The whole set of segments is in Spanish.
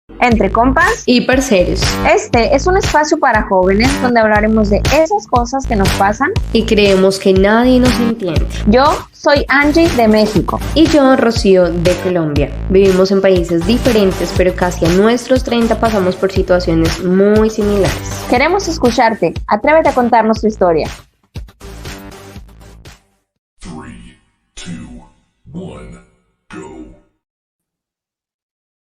Entre compas y parceros. Este es un espacio para jóvenes donde hablaremos de esas cosas que nos pasan y creemos que nadie nos entiende. Yo soy Angie de México. Y yo, Rocío, de Colombia. Vivimos en países diferentes, pero casi a nuestros 30 pasamos por situaciones muy similares. Queremos escucharte. Atrévete a contarnos tu historia. 3, 2, 1, go.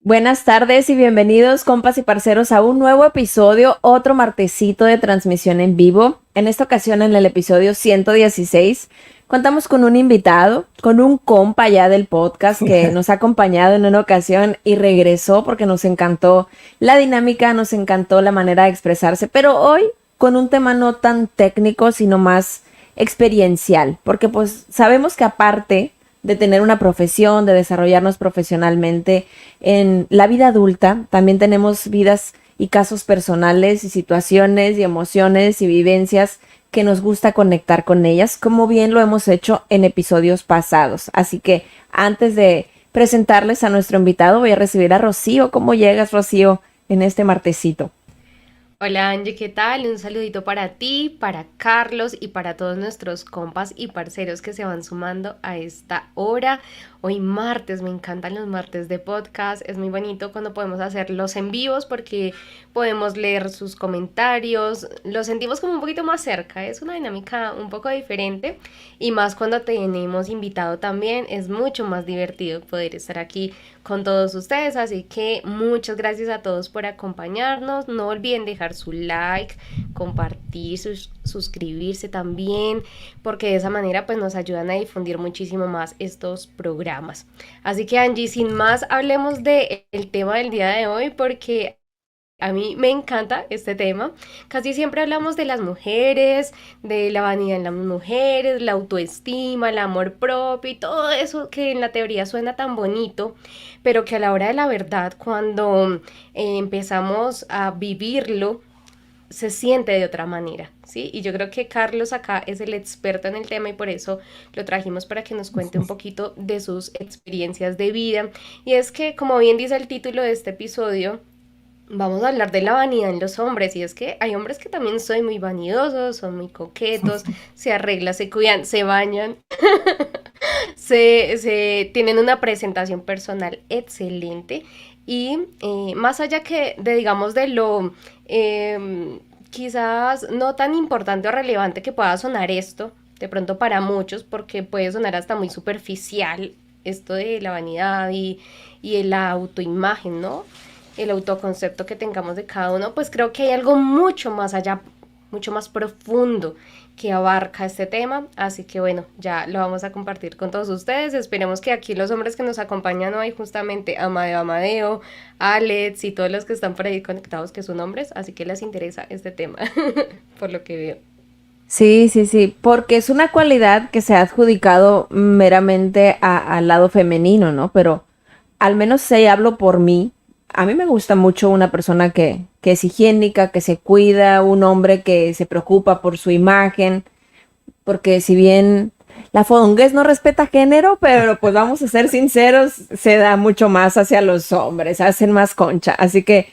Buenas tardes y bienvenidos, compas y parceros, a un nuevo episodio, otro martesito de transmisión en vivo. En esta ocasión, en el episodio 116, contamos con un invitado, con un compa ya del podcast que nos ha acompañado en una ocasión y regresó porque nos encantó la dinámica, nos encantó la manera de expresarse, pero hoy con un tema no tan técnico, sino más experiencial, porque pues sabemos que aparte de tener una profesión, de desarrollarnos profesionalmente en la vida adulta, también tenemos vidas y casos personales y situaciones y emociones y vivencias que nos gusta conectar con ellas, como bien lo hemos hecho en episodios pasados. Así que antes de presentarles a nuestro invitado, voy a recibir a Rocío. ¿Cómo llegas, Rocío, en este martesito? Hola Angie, ¿qué tal? Un saludito para ti, para Carlos y para todos nuestros compas y parceros que se van sumando a esta hora. Hoy martes, me encantan los martes de podcast, es muy bonito cuando podemos hacerlos en vivos porque podemos leer sus comentarios, los sentimos como un poquito más cerca, es una dinámica un poco diferente y más cuando tenemos invitado también, es mucho más divertido poder estar aquí con todos ustedes, así que muchas gracias a todos por acompañarnos, no olviden dejar su like, compartir, suscribirse también, porque de esa manera pues nos ayudan a difundir muchísimo más estos programas. Así que Angie, sin más, hablemos del tema del día de hoy porque a mí me encanta este tema. Casi siempre hablamos de las mujeres, de la vanidad en las mujeres, la autoestima, el amor propio y todo eso que en la teoría suena tan bonito, pero que a la hora de la verdad, cuando empezamos a vivirlo, se siente de otra manera, ¿sí? Y yo creo que Carlos acá es el experto en el tema y por eso lo trajimos para que nos cuente un poquito de sus experiencias de vida. Y es que, como bien dice el título de este episodio, vamos a hablar de la vanidad en los hombres, y es que hay hombres que también son muy vanidosos, son muy coquetos, se arreglan, se cuidan, se bañan, se tienen una presentación personal excelente y más allá que de, digamos, de lo quizás no tan importante o relevante que pueda sonar esto, de pronto para muchos, porque puede sonar hasta muy superficial esto de la vanidad y la autoimagen, ¿no? El autoconcepto que tengamos de cada uno, pues creo que hay algo mucho más allá, mucho más profundo que abarca este tema, así que bueno, ya lo vamos a compartir con todos ustedes. Esperemos que aquí los hombres que nos acompañan hoy, justamente Amadeo, Alex y todos los que están por ahí conectados, que son hombres, así que les interesa este tema, por lo que veo. Sí, porque es una cualidad que se ha adjudicado meramente al lado femenino, ¿no? Pero al menos si hablo por mí, a mí me gusta mucho una persona que es higiénica, que se cuida, un hombre que se preocupa por su imagen, porque si bien la fodonguez no respeta género, pero pues vamos a ser sinceros, se da mucho más hacia los hombres, hacen más concha. Así que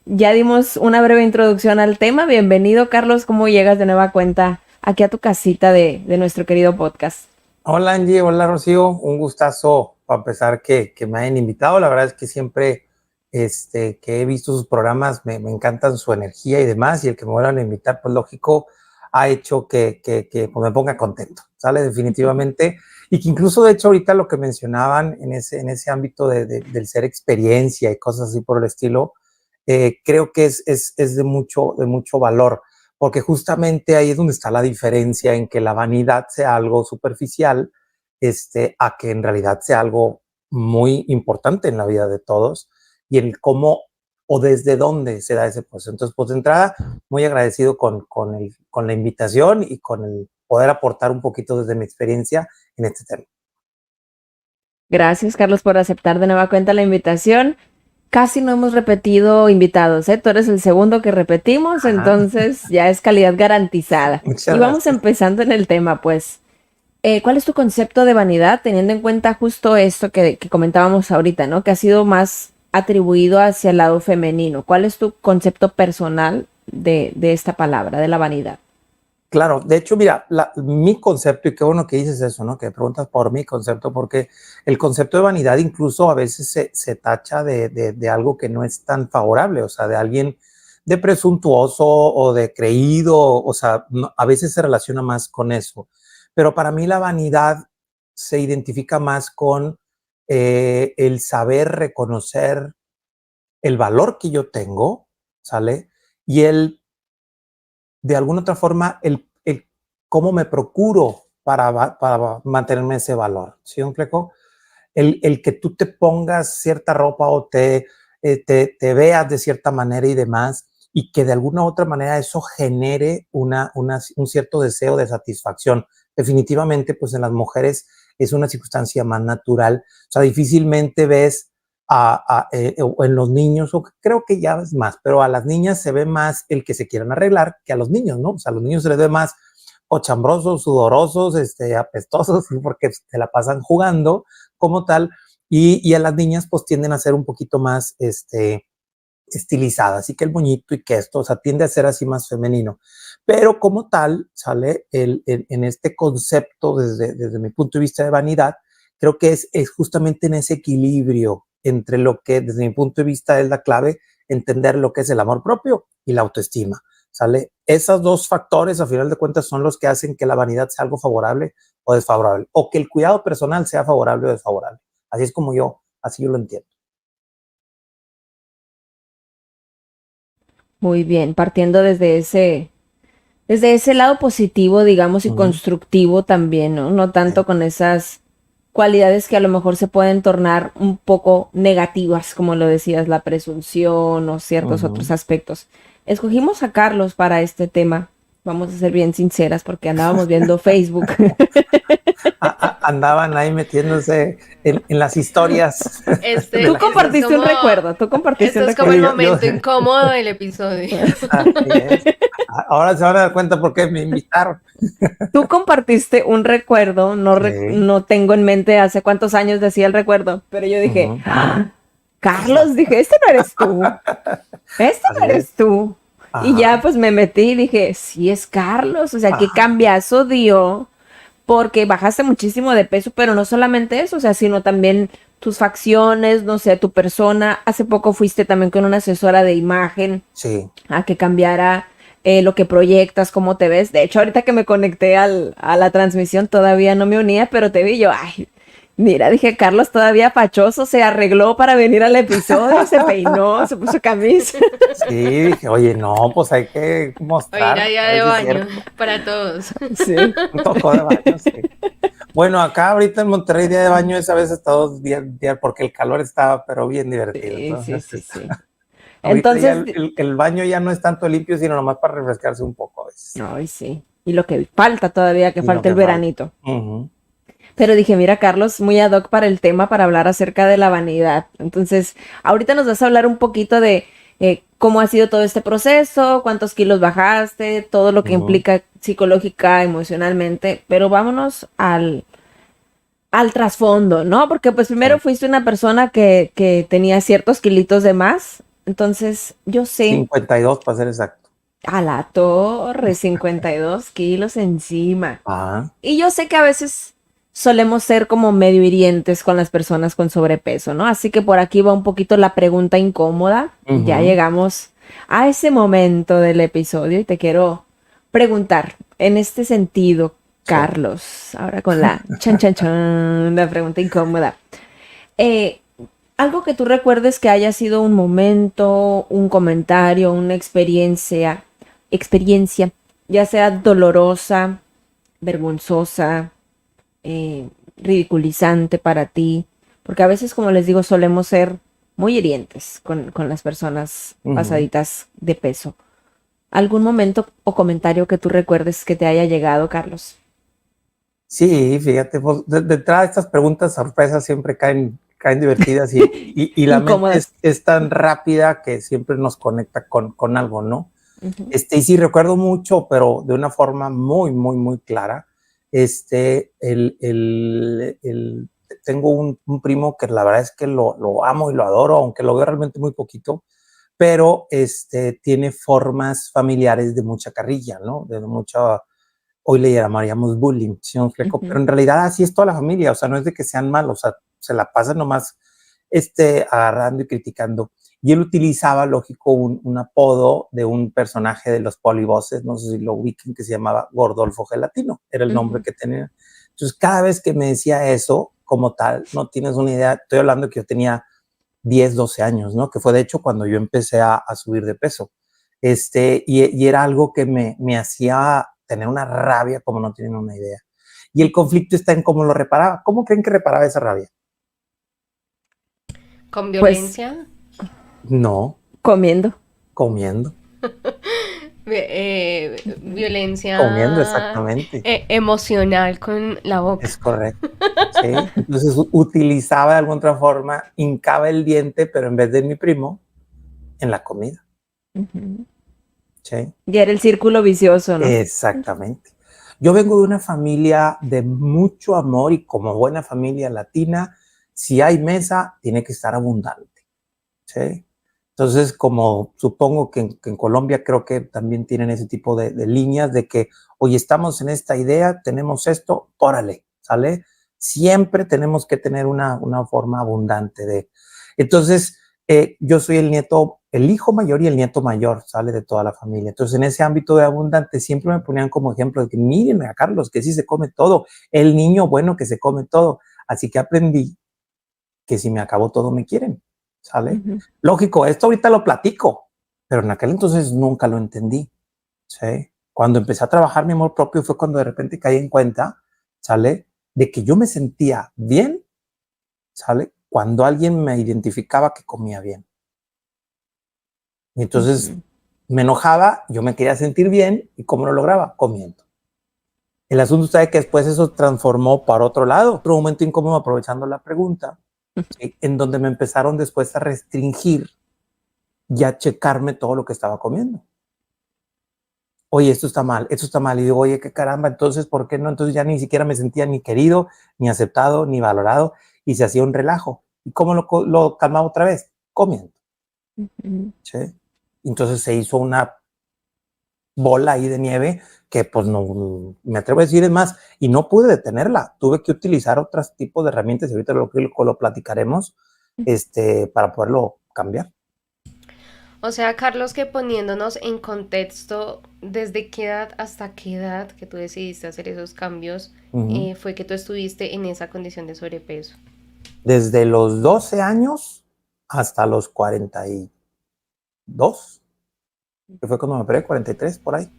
ya dimos una breve introducción al tema. Bienvenido, Carlos, ¿cómo llegas de nueva cuenta aquí a tu casita de nuestro querido podcast? Hola Angie, hola Rocío, un gustazo para empezar que me hayan invitado. La verdad es que siempre que he visto sus programas me encantan su energía y demás, y el que me vuelvan a invitar, pues lógico, ha hecho que pues, me ponga contento, ¿sale? Definitivamente. Y que incluso, de hecho, ahorita lo que mencionaban en ese ámbito del ser experiencia y cosas así por el estilo, creo que es de mucho valor, porque justamente ahí es donde está la diferencia en que la vanidad sea algo superficial, a que en realidad sea algo muy importante en la vida de todos, y el cómo o desde dónde se da ese proceso. Entonces, pues de entrada, muy agradecido con la invitación y con el poder aportar un poquito desde mi experiencia en este tema. Gracias, Carlos, por aceptar de nueva cuenta la invitación. Casi no hemos repetido invitados, ¿eh? Tú eres el segundo que repetimos, entonces ya es calidad garantizada. Muchas y vamos gracias. empezando en el tema, pues. ¿Cuál es tu concepto de vanidad, teniendo en cuenta justo esto que comentábamos ahorita, ¿no? Que ha sido más atribuido hacia el lado femenino. ¿Cuál es tu concepto personal de esta palabra, de la vanidad? Claro, de hecho, mira, mi concepto, y qué bueno que dices eso, ¿no? Que preguntas por mi concepto, porque el concepto de vanidad incluso a veces se tacha de algo que no es tan favorable, o sea, de alguien de presuntuoso o de creído, o sea, a veces se relaciona más con eso. Pero para mí la vanidad se identifica más con el saber reconocer el valor que yo tengo, ¿sale? Y de alguna otra forma, el cómo me procuro para mantenerme ese valor. ¿Sí me explico? El que tú te pongas cierta ropa o te veas de cierta manera y demás, y que de alguna u otra manera eso genere un cierto deseo de satisfacción. Definitivamente, pues en las mujeres es una circunstancia más natural. O sea, difícilmente ves o en los niños, o creo que ya es más, pero a las niñas se ve más el que se quieran arreglar que a los niños, ¿no? O sea, a los niños se les ve más cochambrosos, sudorosos, apestosos, porque se la pasan jugando como tal, y a las niñas pues tienden a ser un poquito más estilizadas, así que el moñito y que esto, o sea, tiende a ser así más femenino. Pero como tal, sale en este concepto desde mi punto de vista de vanidad, creo que es justamente en ese equilibrio entre lo que desde mi punto de vista es la clave, entender lo que es el amor propio y la autoestima. ¿Sale? Esos dos factores, a final de cuentas, son los que hacen que la vanidad sea algo favorable o desfavorable, o que el cuidado personal sea favorable o desfavorable. Así es como así yo lo entiendo. Muy bien, partiendo desde ese lado positivo, digamos, y constructivo también, ¿no? No tanto con esas cualidades que a lo mejor se pueden tornar un poco negativas, como lo decías, la presunción o ciertos otros aspectos. Escogimos a Carlos para este tema. Vamos a ser bien sinceras porque andábamos viendo Facebook. Andaban ahí metiéndose en las historias. Tú compartiste un recuerdo, tú compartiste un recuerdo. Esto es como el momento incómodo del episodio. Así es. Ahora se van a dar cuenta por qué me invitaron. Tú compartiste un recuerdo, no tengo en mente hace cuántos años decía el recuerdo, pero yo dije, Carlos, dije, este no eres tú, no eres tú. Ajá. Y ya pues me metí y dije, sí es Carlos, o sea, qué cambiazo dio, porque bajaste muchísimo de peso, pero no solamente eso, o sea, sino también tus facciones, no sé, tu persona. Hace poco fuiste también con una asesora de imagen a que cambiara lo que proyectas, cómo te ves. De hecho, ahorita que me conecté a la transmisión todavía no me unía, pero te vi yo, ay, mira, dije, Carlos todavía fachoso, se arregló para venir al episodio, se peinó, se puso camisa. Sí, dije, oye, no, pues hay que mostrar. Hoy era día de baño para todos. Sí. Un poco de baño, sí. Bueno, acá ahorita en Monterrey día de baño es a veces todos días, porque el calor estaba, pero bien divertido. Sí, sí. Entonces el baño ya no es tanto limpio, sino nomás para refrescarse un poco a veces. Ay, sí. Y lo que falta todavía, que falta el veranito. Pero dije, mira, Carlos, muy ad hoc para el tema, para hablar acerca de la vanidad. Entonces, ahorita nos vas a hablar un poquito de cómo ha sido todo este proceso, cuántos kilos bajaste, todo lo que implica psicológica, emocionalmente. Pero vámonos al trasfondo, ¿no? Porque pues primero fuiste una persona que tenía ciertos kilitos de más. Entonces, yo sé... 52 para ser exacto. A la torre, 52 kilos encima. Ajá. Y yo sé que a veces solemos ser como medio hirientes con las personas con sobrepeso, ¿no? Así que por aquí va un poquito la pregunta incómoda. Ya llegamos a ese momento del episodio y te quiero preguntar en este sentido, Carlos, ahora con la la pregunta incómoda. Algo que tú recuerdes que haya sido un momento, un comentario, una experiencia, ya sea dolorosa, vergonzosa, ridiculizante para ti, porque a veces, como les digo, solemos ser muy hirientes con las personas pasaditas de peso. ¿Algún momento o comentario que tú recuerdes que te haya llegado, Carlos? Sí, fíjate, pues, de entrada estas preguntas sorpresas siempre caen divertidas y la mente es tan rápida que siempre nos conecta con algo, ¿no? Y sí recuerdo mucho, pero de una forma muy, muy, muy clara, te tengo un primo que la verdad es que lo amo y lo adoro, aunque lo veo realmente muy poquito, pero tiene formas familiares de mucha carrilla, ¿no? De mucha, hoy le llamaríamos bullying, ¿sí me explico? Pero en realidad así es toda la familia, o sea, no es de que sean malos, o sea, se la pasan nomás agarrando y criticando. Y él utilizaba, lógico, un apodo de un personaje de los Poliboses, no sé si lo ubiquen, que se llamaba Gordolfo Gelatino, era el nombre que tenía. Entonces, cada vez que me decía eso, como tal, no tienes una idea, estoy hablando que yo tenía 10, 12 años, ¿no? Que fue de hecho cuando yo empecé a subir de peso. Y era algo que me hacía tener una rabia como no tienen una idea. Y el conflicto está en cómo lo reparaba. ¿Cómo creen que reparaba esa rabia? ¿Con Pues violencia? No, comiendo. comiendo. Comiendo, Violencia exactamente. emocional con la boca. Es correcto. Sí. Entonces utilizaba de alguna otra forma, hincaba el diente, pero en vez de mi primo, en la comida. Sí. Y era el círculo vicioso, ¿no? Exactamente. Yo vengo de una familia de mucho amor y como buena familia latina, si hay mesa, tiene que estar abundante. ¿Sí? Entonces, como supongo que en Colombia creo que también tienen ese tipo de líneas de que, oye, estamos en esta idea, tenemos esto, órale, ¿sale? Siempre tenemos que tener una forma abundante de... Entonces, yo soy el nieto, el hijo mayor y el nieto mayor, ¿sale? De toda la familia. Entonces, en ese ámbito de abundante, siempre me ponían como ejemplo de que miren a Carlos, que sí se come todo, el niño bueno que se come todo. Así que aprendí que si me acabo todo, me quieren. ¿Sale? Lógico, esto ahorita lo platico, pero en aquel entonces nunca lo entendí. ¿Sí? Cuando empecé a trabajar mi amor propio fue cuando de repente caí en cuenta, ¿sale? De que yo me sentía bien, ¿sale? Cuando alguien me identificaba que comía bien. Y entonces me enojaba, yo me quería sentir bien, ¿y cómo lo lograba? Comiendo. El asunto está que después eso transformó para otro lado, otro momento incómodo, aprovechando la pregunta, ¿sí? En donde me empezaron después a restringir y a checarme todo lo que estaba comiendo. Oye, esto está mal, esto está mal. Y digo, oye, qué caramba, entonces, ¿por qué no? Entonces ya ni siquiera me sentía ni querido, ni aceptado, ni valorado, y se hacía un relajo. ¿Y cómo lo calmaba otra vez? Comiendo. ¿Sí? Entonces se hizo una bola ahí de nieve que pues no, me atrevo a decir, es más, y no pude detenerla. Tuve que utilizar otros tipos de herramientas, y ahorita lo platicaremos, para poderlo cambiar. O sea, Carlos, que poniéndonos en contexto, ¿desde qué edad hasta qué edad que tú decidiste hacer esos cambios fue que tú estuviste en esa condición de sobrepeso? Desde los 12 años hasta los 42, que fue cuando me operé, 43 por ahí.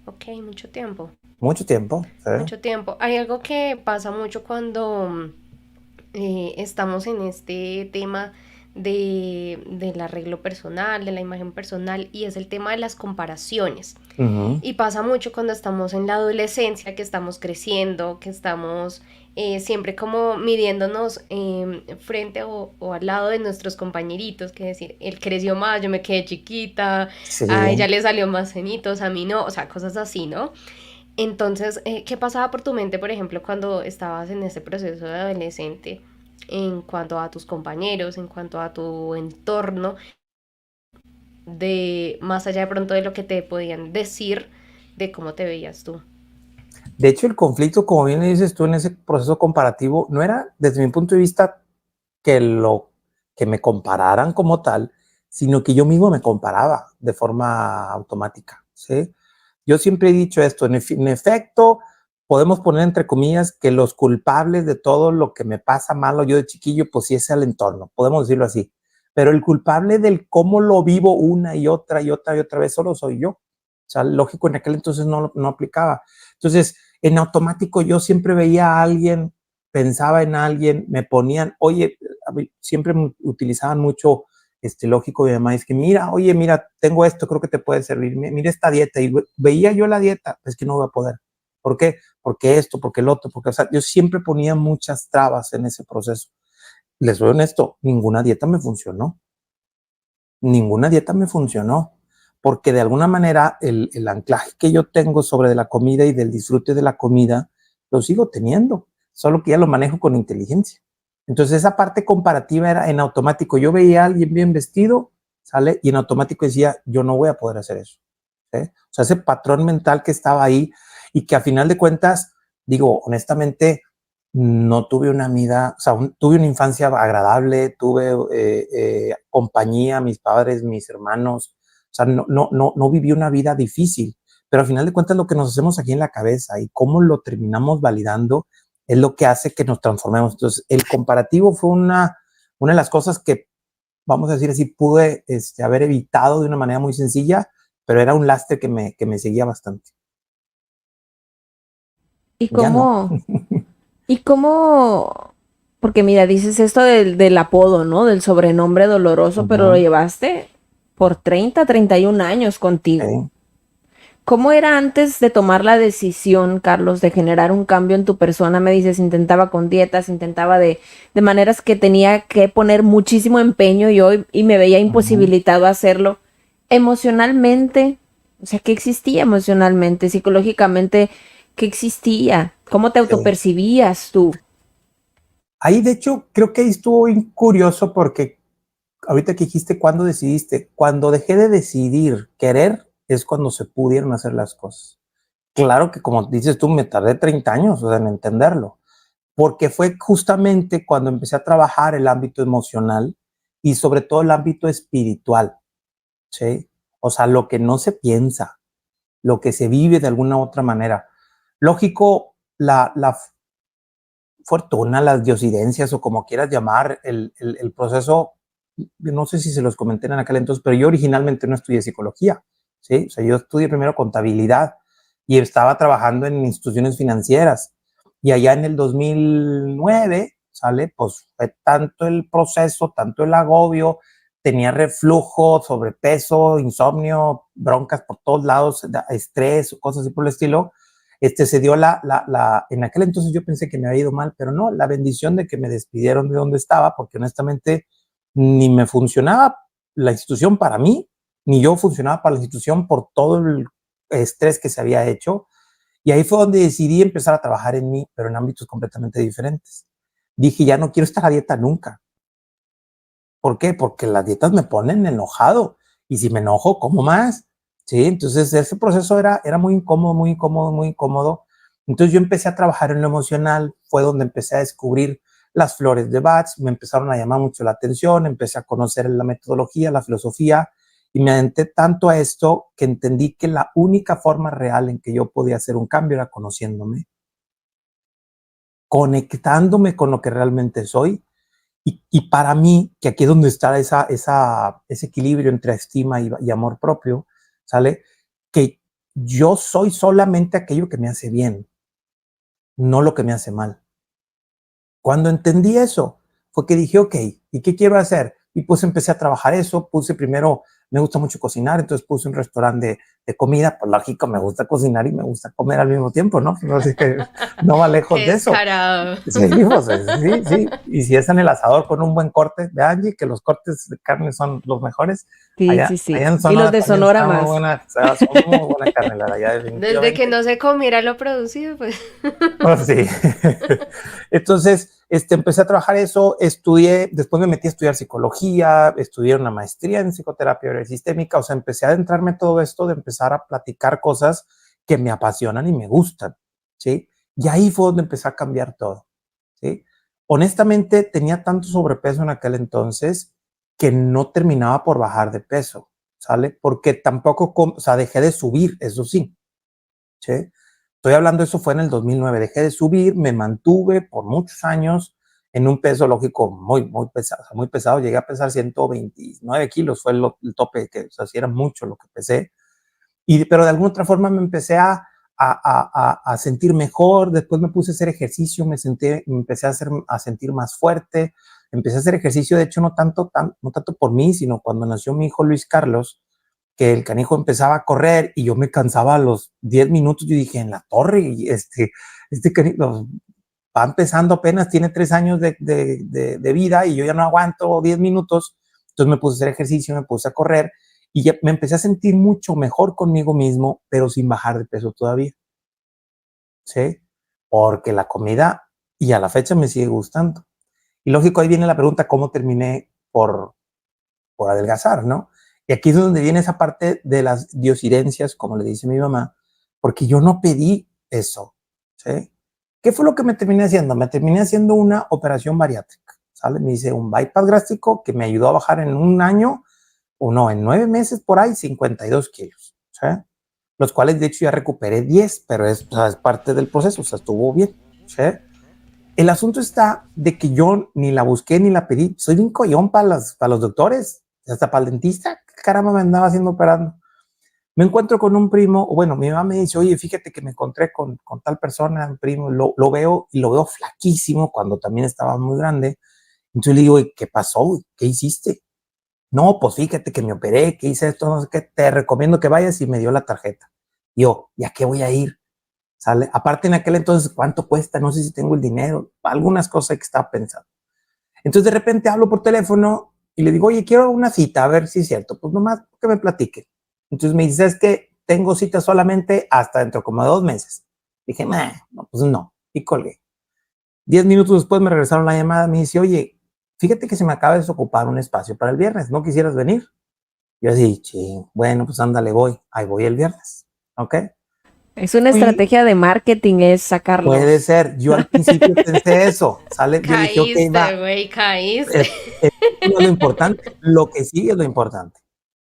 Ok, mucho tiempo. Mucho tiempo. ¿Sí? Mucho tiempo. Hay algo que pasa mucho cuando estamos en este tema del arreglo personal, de la imagen personal, y es el tema de las comparaciones. Y pasa mucho cuando estamos en la adolescencia, que estamos creciendo, que estamos siempre como midiéndonos frente o al lado de nuestros compañeritos, que decir, él creció más, yo me quedé chiquita, Sí. a ella le salió más cenitos, a mí no, o sea, cosas así, ¿no? Entonces, ¿qué pasaba por tu mente, por ejemplo, cuando estabas en ese proceso de adolescente, en cuanto a tus compañeros, en cuanto a tu entorno, de más allá de pronto de lo que te podían decir de cómo te veías tú? De hecho, el conflicto, como bien dices tú, en ese proceso comparativo, no era, desde mi punto de vista, que me compararan como tal, sino que yo mismo me comparaba de forma automática, ¿sí? Yo siempre he dicho esto, en efecto, podemos poner entre comillas que los culpables de todo lo que me pasa malo yo de chiquillo, pues sí es el entorno, podemos decirlo así, pero el culpable del cómo lo vivo una y otra y otra y otra vez solo soy yo. O sea, lógico, en aquel entonces no aplicaba. Entonces, en automático yo siempre veía a alguien, pensaba en alguien, me ponían, oye, siempre utilizaban mucho, lógico, mi mamá es que mira, oye, mira, tengo esto, creo que te puede servir, mira esta dieta, y veía yo la dieta, es que no voy a poder. ¿Por qué? Porque esto, porque el otro, porque, o sea, yo siempre ponía muchas trabas en ese proceso. Les soy honesto, ninguna dieta me funcionó. Ninguna dieta me funcionó, porque de alguna manera el anclaje que yo tengo sobre de la comida y del disfrute de la comida, lo sigo teniendo, solo que ya lo manejo con inteligencia. Entonces esa parte comparativa era en automático. Yo veía a alguien bien vestido, ¿sale? Y en automático decía, yo no voy a poder hacer eso. ¿Sí? O sea, ese patrón mental que estaba ahí y que a final de cuentas, digo, honestamente, no tuve una vida, o sea, tuve una infancia agradable, tuve compañía, mis padres, mis hermanos, o sea, no viví una vida difícil, pero al final de cuentas lo que nos hacemos aquí en la cabeza y cómo lo terminamos validando es lo que hace que nos transformemos. Entonces, el comparativo fue una de las cosas que, vamos a decir así, pude haber evitado de una manera muy sencilla, pero era un lastre que me seguía bastante. ¿Y Ya no. cómo? ¿Y cómo? Porque mira, dices esto del apodo, ¿no? Del sobrenombre doloroso, pero lo Uh-huh. llevaste por 31 años contigo. Sí. ¿Cómo era antes de tomar la decisión, Carlos, de generar un cambio en tu persona? Me dices, intentaba con dietas, intentaba de maneras que tenía que poner muchísimo empeño y me veía Uh-huh. imposibilitado a hacerlo. Emocionalmente, o sea, ¿qué existía emocionalmente? Psicológicamente, ¿qué existía? ¿Cómo te Sí. autopercibías tú? Ahí, de hecho, creo que ahí estuvo bien curioso porque ahorita que dijiste cuándo decidiste, cuando dejé de decidir querer es cuando se pudieron hacer las cosas. Claro que como dices tú, me tardé 30 años, o sea, en entenderlo, porque fue justamente cuando empecé a trabajar el ámbito emocional y sobre todo el ámbito espiritual, ¿sí? O sea, lo que no se piensa, lo que se vive de alguna u otra manera. Lógico, la fortuna, las diosidencias o como quieras llamar, el proceso, no sé si se los comenté en aquel entonces, pero yo originalmente no estudié psicología, ¿sí? O sea, yo estudié primero contabilidad y estaba trabajando en instituciones financieras. Y allá en el 2009, ¿sale? Pues fue tanto el proceso, tanto el agobio, tenía reflujo, sobrepeso, insomnio, broncas por todos lados, estrés, cosas así por el estilo. Se dio en aquel entonces yo pensé que me había ido mal, pero no, la bendición de que me despidieron de donde estaba, porque honestamente ni me funcionaba la institución para mí, ni yo funcionaba para la institución por todo el estrés que se había hecho. Y ahí fue donde decidí empezar a trabajar en mí, pero en ámbitos completamente diferentes. Dije, ya no quiero estar a dieta nunca. ¿Por qué? Porque las dietas me ponen enojado. Y si me enojo, ¿como más? ¿Sí? Entonces ese proceso era muy incómodo, muy incómodo, muy incómodo. Entonces yo empecé a trabajar en lo emocional, fue donde empecé a descubrir las flores de Bach, me empezaron a llamar mucho la atención, empecé a conocer la metodología, la filosofía, y me adentré tanto a esto que entendí que la única forma real en que yo podía hacer un cambio era conociéndome, conectándome con lo que realmente soy. Y para mí, que aquí es donde está ese equilibrio entre estima y amor propio, ¿sale? Que yo soy solamente aquello que me hace bien, no lo que me hace mal. Cuando entendí eso, fue que dije, ok, ¿y qué quiero hacer? Y pues empecé a trabajar eso, puse primero, me gusta mucho cocinar, entonces puse un restaurante de comida, pues lógico, me gusta cocinar y me gusta comer al mismo tiempo, ¿no? Así que no va lejos Qué de eso. descarado. Sí, pues, sí, sí. Y si es en el asador con un buen corte de Angie, que los cortes de carne son los mejores, Sí, sí, allá sí. en Y los Sonora de también Sonora está muy más. buena, o sea, son muy buena carne, la de allá Desde que definitivamente. no se comiera lo producido, pues. Pues sí. Entonces, empecé a trabajar eso, estudié, después me metí a estudiar psicología, estudié una maestría en psicoterapia sistémica, o sea, empecé a adentrarme en todo esto de empezar a platicar cosas que me apasionan y me gustan, ¿sí? Y ahí fue donde empecé a cambiar todo, ¿sí? Honestamente, tenía tanto sobrepeso en aquel entonces que no terminaba por bajar de peso, ¿sale? Porque tampoco, o sea, dejé de subir, eso sí, ¿sí? Estoy hablando, eso fue en el 2009, dejé de subir, me mantuve por muchos años en un peso lógico muy pesado, llegué a pesar 129 kilos, fue el tope, que, o sea, sí era mucho lo que pesé, pero de alguna otra forma me empecé a sentir mejor, después me puse a hacer ejercicio, me empecé a sentir más fuerte, empecé a hacer ejercicio, de hecho no tanto por mí, sino cuando nació mi hijo Luis Carlos, que el canijo empezaba a correr y yo me cansaba a los 10 minutos, yo dije, en la torre, y este canijo va empezando apenas, tiene 3 años de vida y yo ya no aguanto 10 minutos, entonces me puse a hacer ejercicio, me puse a correr y ya me empecé a sentir mucho mejor conmigo mismo, pero sin bajar de peso todavía, ¿sí? Porque la comida y a la fecha me sigue gustando. Y lógico, ahí viene la pregunta, ¿cómo terminé por adelgazar, no? Y aquí es donde viene esa parte de las diosidencias, como le dice mi mamá, porque yo no pedí eso, ¿sí? ¿Qué fue lo que me terminé haciendo? Me terminé haciendo una operación bariátrica, ¿sale? Me hice un bypass gástrico que me ayudó a bajar en un año, o no, en 9 meses por ahí, 52 kilos, ¿sí? Los cuales de hecho ya recuperé 10, pero o sea, es parte del proceso, o sea, estuvo bien, ¿sí? El asunto está de que yo ni la busqué ni la pedí. Soy bien collón para los doctores, hasta para el dentista. ¿Qué caramba me andaba haciendo operando? Me encuentro con un primo, o bueno, mi mamá me dice, oye, fíjate que me encontré con tal persona, un primo, lo veo y lo veo flaquísimo cuando también estaba muy grande. Entonces le digo, ¿qué pasó? ¿Qué hiciste? No, pues fíjate que me operé, que hice esto, no sé qué, te recomiendo que vayas y me dio la tarjeta. Y yo, ¿y a qué voy a ir? ¿Sale? Aparte en aquel entonces, ¿cuánto cuesta? No sé si tengo el dinero, algunas cosas que estaba pensando. Entonces de repente hablo por teléfono y le digo, oye, quiero una cita, a ver si es cierto. Pues nomás que me platique. Entonces me dice, es que tengo cita solamente hasta dentro como de 2 meses. Dije, no, pues no. Y colgué. 10 minutos después me regresaron la llamada, me dice, oye, fíjate que se me acaba de desocupar un espacio para el viernes, ¿no quisieras venir? Yo así, ching, bueno, pues ándale, voy. Ahí voy el viernes, ¿ok? Es una Fui. estrategia de marketing, es Puede sacarlos. ser. Yo al principio pensé eso, ¿sale? Yo dije, ok, Caíste, va. güey, caíste. Es, no es lo importante. Lo que sigue es lo importante,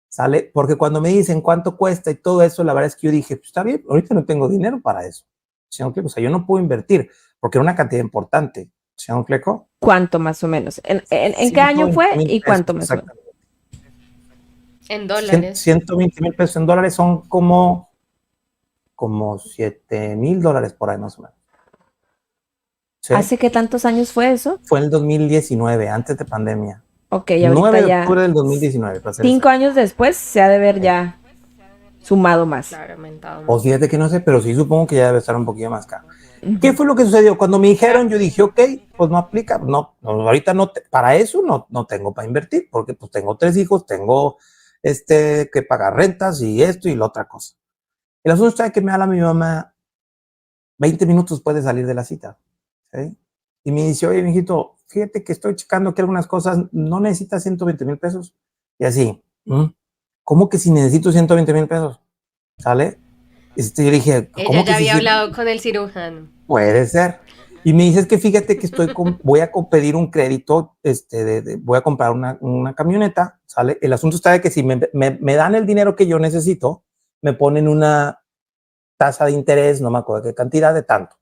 ¿sale? Porque cuando me dicen cuánto cuesta y todo eso, la verdad es que yo dije, pues está bien, ahorita no tengo dinero para eso. ¿Sí, no, o sea, yo no puedo invertir porque era una cantidad importante. ¿Sí, no, Cleco? ¿Cuánto más o menos? ¿En qué año 120 fue mil y pesos, cuánto más o menos? exactamente. En dólares. 120 mil pesos en dólares son como $7,000 por ahí más o menos. ¿Sí? ¿Hace qué tantos años fue eso? Fue en el 2019, antes de pandemia. Ok, ahorita 9 de ya octubre del 2019, para ser 5 exacto. años después se ha de ver ya sumado más. Claro, aumentado O más. fíjate que no sé, pero sí supongo que ya debe estar un poquillo más caro. ¿Qué Ujú. fue lo que sucedió? Cuando me dijeron, yo dije, ok, pues no aplica, ahorita no, para eso no tengo para invertir, porque pues tengo 3 hijos, tengo que pagar rentas y esto y la otra cosa. El asunto está de que me habla mi mamá 20 minutos después de salir de la cita, ¿sí? Y me dice, oye, mijito, fíjate que estoy checando aquí algunas cosas, no necesitas 120,000 pesos. Y así, ¿cómo que si necesito 120,000 pesos? ¿Sale? Yo dije, Ella ¿cómo que ya si había hablado con el cirujano. puede ser? Y me dices que fíjate que voy a pedir un crédito, voy a comprar una camioneta, ¿sale? El asunto está de que si me dan el dinero que yo necesito, me ponen una tasa de interés, no me acuerdo qué cantidad de tanto.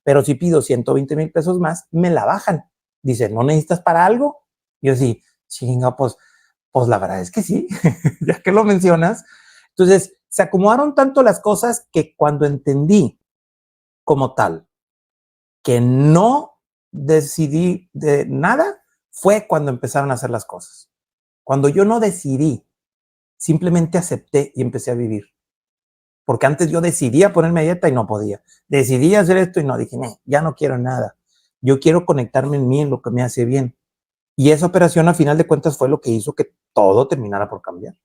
Pero si pido 120,000 pesos más, me la bajan. Dice, ¿no necesitas para algo? Yo sí, chinga, pues la verdad es que sí, ya que lo mencionas. Entonces, se acomodaron tanto las cosas que cuando entendí como tal que no decidí de nada, fue cuando empezaron a hacer las cosas. Cuando yo no decidí, simplemente acepté y empecé a vivir. Porque antes yo decidía ponerme a dieta y no podía. Decidía hacer esto y no, dije, ya no quiero nada. Yo quiero conectarme en mí, en lo que me hace bien. Y esa operación, a final de cuentas, fue lo que hizo que todo terminara por cambiar.